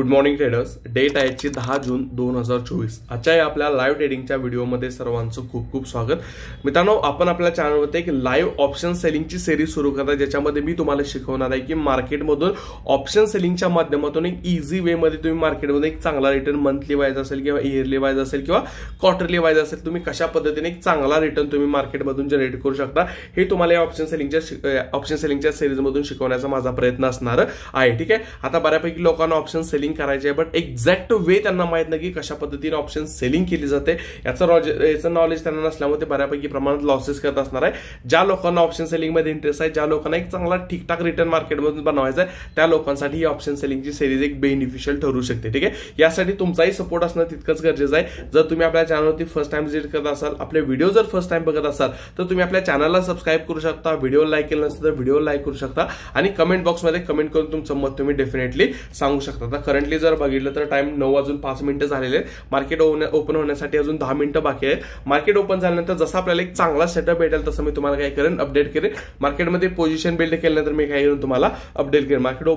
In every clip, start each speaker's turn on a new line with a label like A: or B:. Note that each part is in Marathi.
A: Good morning traders. डेट आहे 10 जून 2024. आजच्या या आपल्या लाईव्ह ट्रेडिंगच्या व्हिडिओमध्ये सर्वांचं खूप खूप स्वागत. मित्रांनो, आपण आपल्या चॅनलवरती एक लाईव्ह ऑप्शन सेलिंगची सिरीज सुरू करत आहे, ज्याच्यामध्ये मी तुम्हाला शिकवणार आहे की मार्केटमधून ऑप्शन सेलिंगच्या माध्यमातून एक इझी वे मध्ये तुम्ही मार्केटमध्ये एक चांगला रिटर्न मंथली वाईज असेल किंवा इयरली वाईज असेल किंवा क्वार्टरली वाईज असेल, तुम्ही कशा पद्धतीने एक चांगला रिटर्न तुम्ही मार्केटमधून जनरेट करू शकता, हे तुम्हाला या ऑप्शन सेलिंगच्या सिरीजमधून शिकवण्याचा माझा प्रयत्न असणार आहे. ठीक आहे. आता बऱ्यापैकी लोकांना ऑप्शन सेलिंग करायचे आहे, बट एक्झॅक्ट वे त्यांना माहित नाही की कशा पद्धतीने ऑप्शन सेलिंग केली जाते. याचं नॉलेज त्यांना नसल्यामुळे ते बऱ्यापैकी प्रमाणात लॉसेस करत असणार आहे. ज्या लोकांना ऑप्शन सेलिंग मध्ये इंटरेस्ट आहे, ज्या लोकांना एक चांगला ठीकठाक रिटर्न मार्केटमधून बनवायचा आहे, त्या लोकांसाठी ही ऑप्शन सेलिंगची सिरीज एक बेनिफिशियल ठरू शकते. ठीक आहे. यासाठी तुमचाही सपोर्ट असणं तितकंच गरजेचं आहे. जर तुम्ही आपल्या चॅनलवरती फर्स्ट टाइम व्हिजिट करत असाल, आपले व्हिडिओ जर फर्स्ट टाइम बघत असाल, तर तुम्ही आपल्या चॅनलला सबस्क्राईब करू शकता. व्हिडिओ लाईक केलं नसेल तर व्हिडिओ लाईक करू शकता आणि कमेंट बॉक्समध्ये कमेंट करून तुमचं मत तुम्ही डेफिनेटली सांगू शकता. आता करंटली जर बघितलं तर टाइम 9:05 झालेले. मार्केट ओपन होण्यासाठी अजून 10 मिनिटं बाकी आहेत. मार्केट ओपन झाल्यानंतर जसं आपल्याला एक चांगला सेटअप भेटेल तसं मी तुम्हाला काय करेन, अपडेट करेन. मार्केटमध्ये पोझिशन बिल्ड केल्यानंतर मी काय करेन, तुम्हाला अपडेट करेन. मार्केट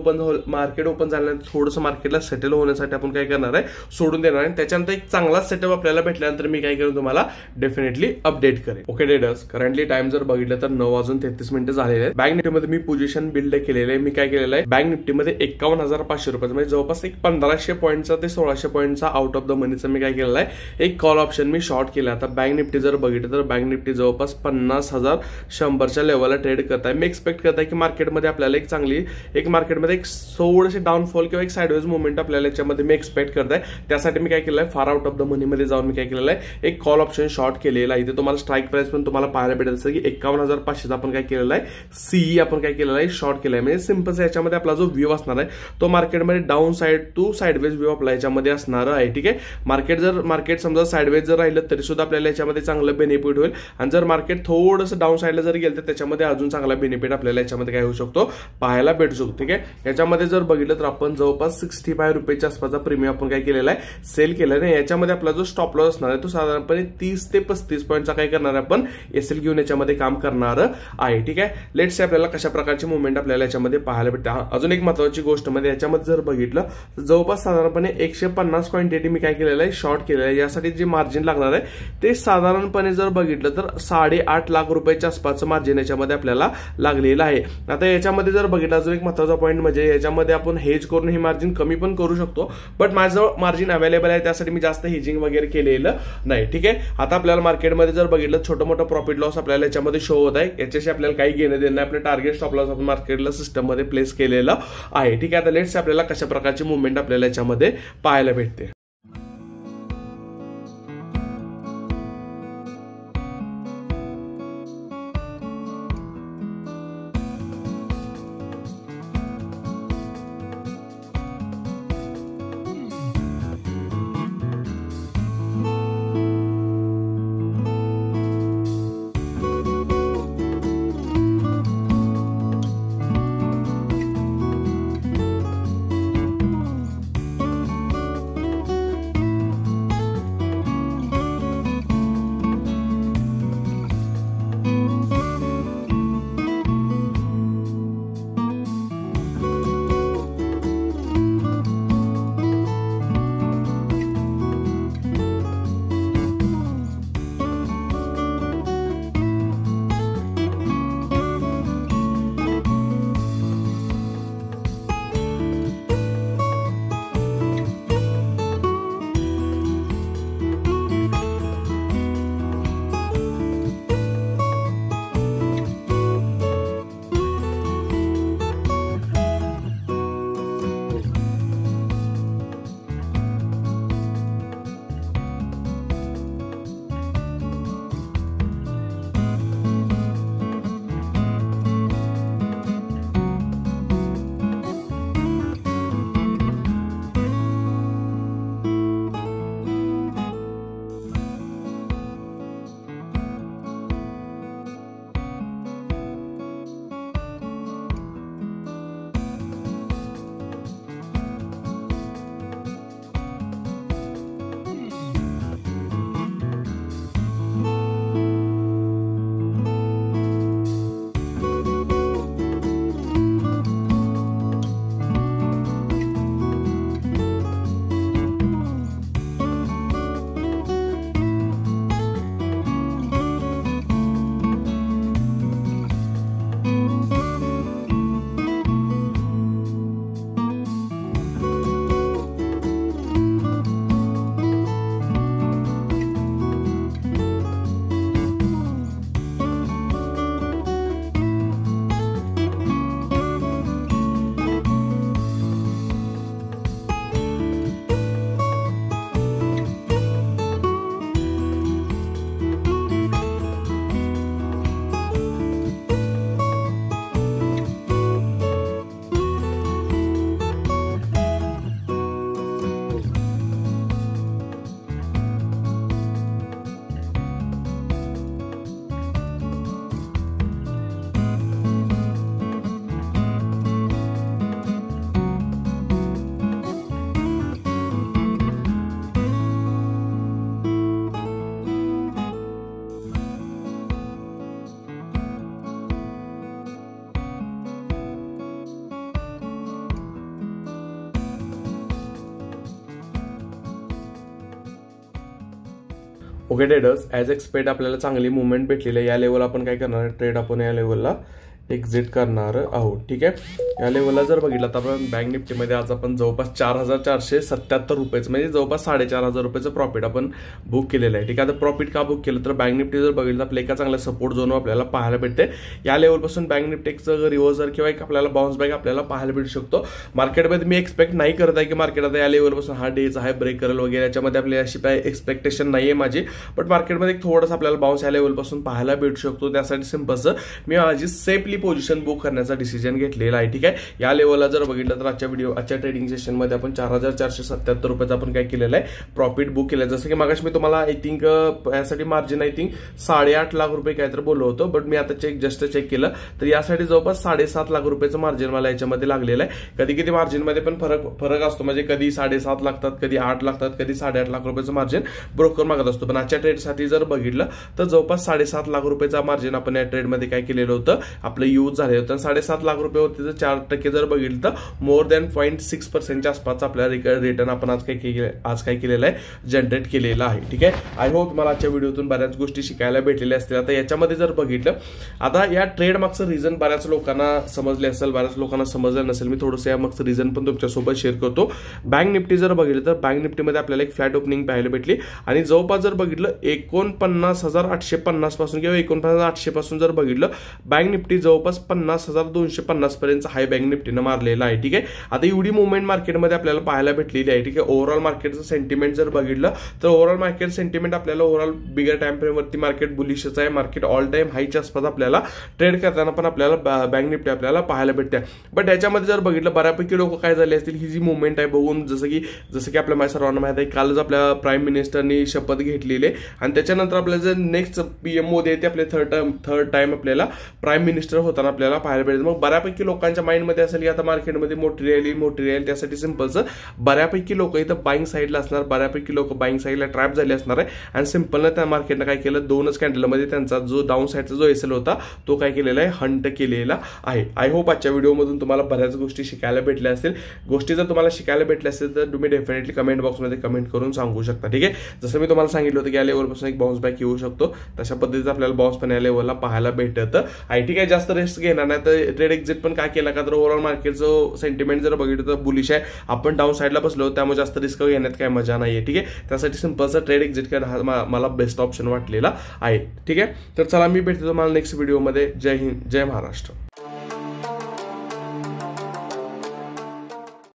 A: ओपन झाल्यानंतर थोडंसं मार्केटला सेटल होण्यासाठी आपण काय करणार आहे, सोडून देणार आहे. त्याच्यानंतर एक चांगला सेटअप आपल्याला भेटल्यानंतर मी काय करेन, तुम्हाला डेफिनेटली अपडेट करेन. ओके ट्रेडर्स, करंटली टाइम जर बघितलं तर 9:33 झालेले आहेत. बँक निफ्टीमध्ये मी पोझिशन बिल्ड केलेलं आहे. मी काय केलेलं आहे, बँक निफ्टीमध्ये 51,500 रुपये म्हणजे जवळपास एक 1500 पॉईंटचा ते 1600 पॉईंटचा आउट ऑफ द मनीचा मी काय केलेला आहे, एक कॉल ऑप्शन मी शॉर्ट केला. आता बँक निफ्टी जर बघितलं तर बँक निफ्टी जवळपास 50,100च्या लेवलला ट्रेड करत आहे. मी एक्सपेक्ट करत आहे की मार्केटमध्ये आपल्याला एक चांगली मार्केटमध्ये एक थोडेसे डाऊनफॉल किंवा एक साइडवेज मुवमेंट आपल्याला याच्यामध्ये मी एक्सपेक्ट करत आहे. त्यासाठी मी काय केलं आहे, फार आउट ऑफ द मनीमध्ये जाऊन मी काय केलेलं आहे, एक कॉल ऑप्शन शॉर्ट केलेला आहे. इथे तुम्हाला स्ट्राईक प्राइस पण तुम्हाला पाहायला भेटेल असं की 51,500 आपण काय केलेलं आहे, सीई आपण काय केलेलं आहे, शॉर्ट केलं आहे. म्हणजे सिंपल याच्यामध्ये आपला जो व्ह्यू असणार आहे तो मार्केटमध्ये down side to sideways view आपला याच्यामध्ये असणार आहे. ठीक आहे. मार्केट समजा साइडवेज जर राहिलं तरी सुद्धा आपल्याला याच्यामध्ये चांगलं बेनिफिट होईल, आणि जर मार्केट थोडंसं डाऊन साइडला जर गेलं तर त्याच्यामध्ये अजून चांगला बेनिफिट आपल्याला याच्यामध्ये काय होऊ शकतो, पाहायला भेटू शकतो. ठीक आहे. याच्यामध्ये जर बघितलं तर आपण जवळपास 65 रुपयाच्या आसपासचा प्रीमियम आपण काय केलेला आहे, सेल केलेला आहे. याच्यामध्ये आपला जो स्टॉप लॉस असणार आहे तो साधारणपणे 30 ते 35 पॉईंटचा काय करणार आहे, आपण एसएल घेऊन याच्यामध्ये काम करणार आहे. ठीक आहे. लेट्स से आपल्याला कशा प्रकारची मुवमेंट आपल्याला याच्यामध्ये पाहायला भेटते. अजून एक महत्वाची गोष्ट मध्ये याच्यामध्ये जर बघितलं जवळपास साधारणपणे 150 क्वांटिटी मी काय केलेलं आहे, शॉर्ट केलेलं आहे. यासाठी जे मार्जिन लागणार आहे ते साधारणपणे जर बघितलं तर 8.5 लाख रुपयाच्या आसपासचं मार्जिन याच्यामध्ये आपल्याला लागलेलं आहे. आता याच्यामध्ये जर बघितलं अजून एक महत्वाचा पॉईंट म्हणजे याच्यामध्ये आपण हेज करून हे मार्जिन कमी पण करू शकतो, बट माझं मार्जिन अवेलेबल आहे, त्यासाठी मी जास्त हेजिंग वगैरे केलेलं नाही. ठीक आहे. आता आपल्याला मार्केटमध्ये जर बघितलं छोटं मोठं प्रॉफिट लॉस आपल्याला याच्यामध्ये शो होत आहे. याच्याशी आपल्याला काही घेणं देणं नाही. आपलं टार्गेट स्टॉप लॉस आपण मार्केटला सिस्टम मध्ये प्लेस केलेलं आहे. ठीक आहे. आता लेट्स आपल्याला कशा प्रकारची मुवमेंट आपल्याला याच्यामध्ये पाहायला भेटते. ओके ट्रेडर्स, ॲज एक्सपेक्ट आपल्याला चांगली मुवमेंट भेटलेली आहे. या लेवल आपण काय करणार आहे, ट्रेड आपण या लेवलला एक्झिट करणार आहोत. ठीक आहे, या लेवलला जर बघितलं तर आपण बँक निफ्टीमध्ये आज आपण जवळपास 4,477 रुपयाचं म्हणजे जवळपास 4,500 रुपयाचं प्रॉफिट आपण बुक केलेलं आहे. ठीक आहे, आता प्रॉफिट का बुक केलं तर बँक निफ्टी जर बघितलं तर आपल्या एका चांगल्या सपोर्ट झोन आपल्याला पाहायला भेटते. या लेवलपासून बँक निफ्टीचं रिव्हर्सल किंवा एक आपल्याला बाउन्स बॅक आपल्याला पाहायला भेटू शकतो. मार्केटमध्ये मी एक्सपेक्ट नाही करत आहे की मार्केट आता या लेवलपासून हा डेचा आहे ब्रेक करेल वगैरे, याच्यामध्ये आपली अशी काय एक्सपेक्टेशन नाही आहे माझी. बट मार्केटमध्ये थोडंसं आपल्याला बाउन्स या लेवलपासून पाहायला भेटू शकतो. त्यासाठी सिंपलचं मी माझी सेफली पोझिशन बुक करण्याचा डिसिजन घेतलेला आहे. ठीक आहे, या लेवलला जर बघितलं तर आजच्या ट्रेडिंग सेशनमध्ये आपण 4,477 रुपयाचं आपण काय केलेलं आहे, प्रॉफिट बुक केलं. जसं की मागाशी मी तुम्हाला आय थिंक यासाठी मार्जिन आय थिंक 8.5 लाख रुपये काहीतरी बोललो होतो. बट मी आता जस्ट चेक केलं तर यासाठी जवळपास 7.5 लाख रुपयाचं मार्जिन मला याच्यामध्ये लागलेलं आहे. कधी कधी मार्जिनमध्ये पण फरक असतो, म्हणजे कधी 7.5 लागतात, कधी 8 लागतात, कधी 8.5 लाख रुपयाचं मार्जिन ब्रोकर मागत असतो. पण आजच्या ट्रेडसाठी जर बघितलं तर जवळपास 7.5 लाख रुपयाचा मार्जिन आपण या ट्रेडमध्ये काय केलेलं होतं, आपलं यूज झालेलं होतं. 7.5 लाख रुपयावरती जर 4% जर बघितलं तर मोर दॅन 0.6% आसपास आपल्याला रिटर्न आपण आज काय केलेलं आहे, जनरेट केलेलं आहे. ठीक आहे, आय होप मला आजच्या व्हिडिओतून बऱ्याच गोष्टी शिकायला भेटलेल्या असतील. आता याच्यामध्ये जर बघितलं, आता या ट्रेड मागचं रिझन बऱ्याच लोकांना समजले असेल, बऱ्याच लोकांना समजलं नसेल. मी थोडंसं या मागचं रिझन पण तुमच्यासोबत शेअर करतो. बँक निफ्टी जर बघितलं तर बँक निफ्टीमध्ये आपल्याला एक फ्लॅट ओपनिंग पाहायला भेटली आणि जवळपास जर बघितलं 49,850 पासून किंवा 49,800 पासून जर बघितलं बँक निफ्टी जवळपास 50,250 पर्यंत हाय बँक निफ्टीनं मारलेला आहे. ठीक आहे, आता एवढी मुवमेंट मार्केटमध्ये आपल्याला पाहायला भेटलेली आहे. ठीक आहे, ओव्हरऑल मार्केटचं सेंटिमेंट जर बघितलं तर ओव्हरऑल मार्केट सेंटिमेंट आपल्याला ओव्हरऑल बिगर टाइम फ्रेमवरती मार्केट बुलिशच आहे. मार्केट ऑल टाइम हाईच्या आसपास आपल्याला ट्रेड करताना पण आपल्याला बँक निफ्टी आपल्याला पाहायला भेटते. बट याच्यामध्ये जर बघितलं बऱ्यापैकी लोक काय झाले असतील, ही जी मुवमेंट आहे बघून, जसं की आपल्या माझ्या सर्वांना माहिती आहे, कालच आपल्या प्राईम मिनिस्टरनी शपथ घेतलेली आणि त्याच्यानंतर आपल्याला जर नेक्स्ट पीएम मोदी आहे ते आपले थर्ड टाइम आपल्याला प्राईम मिनिस्टर होताना आपल्याला पाहायला भेटेल. मग बऱ्यापैकी लोकांच्या माइंडमध्ये असेल की आता मार्केटमध्ये मोठी राहील. त्यासाठी सिंपलचं बऱ्यापैकी लोक इथं बाईंग साईडला असणार, बऱ्यापैकी लोक बाईंग साईडला ट्रॅप झाले असणार आहे आणि सिंपलनं त्या मार्केटनं काय केलं, 2च कॅन्डलमध्ये त्यांचा जो डाऊन साईडचा जो एसएल होता तो काय केलेला आहे, हंट केलेला आहे. आय होप आजच्या व्हिडिओमधून तुम्हाला बऱ्याच गोष्टी शिकायला भेटल्या असतील. गोष्टी जर तुम्हाला शिकायला भेटल्या असतील तर तुम्ही डेफिनेटली कमेंट बॉक्समध्ये कमेंट करून सांगू शकता. ठीक आहे, जसं मी तुम्हाला सांगितलं होतं की या लेवलपासून एक बाउन्स बॅक येऊ शकतो, तशा पद्धतीचं आपल्याला बाउन्स पण या लेवलला पाहायला भेटतं. ठीक आहे, जास्त रिस्क घेणार नाही तर ट्रेड एक्झिट पण काय केला का तर ओव्हरऑल मार्केटचं सेंटिमेंट जर बघितलं तर बुलिश आहे, आपण डाऊन साईडला बसलो, त्यामुळे जास्त रिस्क घेण्यात काय मजा नाहीये. ठीक आहे, त्यासाठी सिंपलचा ट्रेड एक्झिट करणं हा मला बेस्ट ऑप्शन वाटलेला आहे. ठीक आहे, तर चला मी भेटतो तुम्हाला नेक्स्ट व्हिडिओमध्ये. जय हिंद, जय महाराष्ट्र.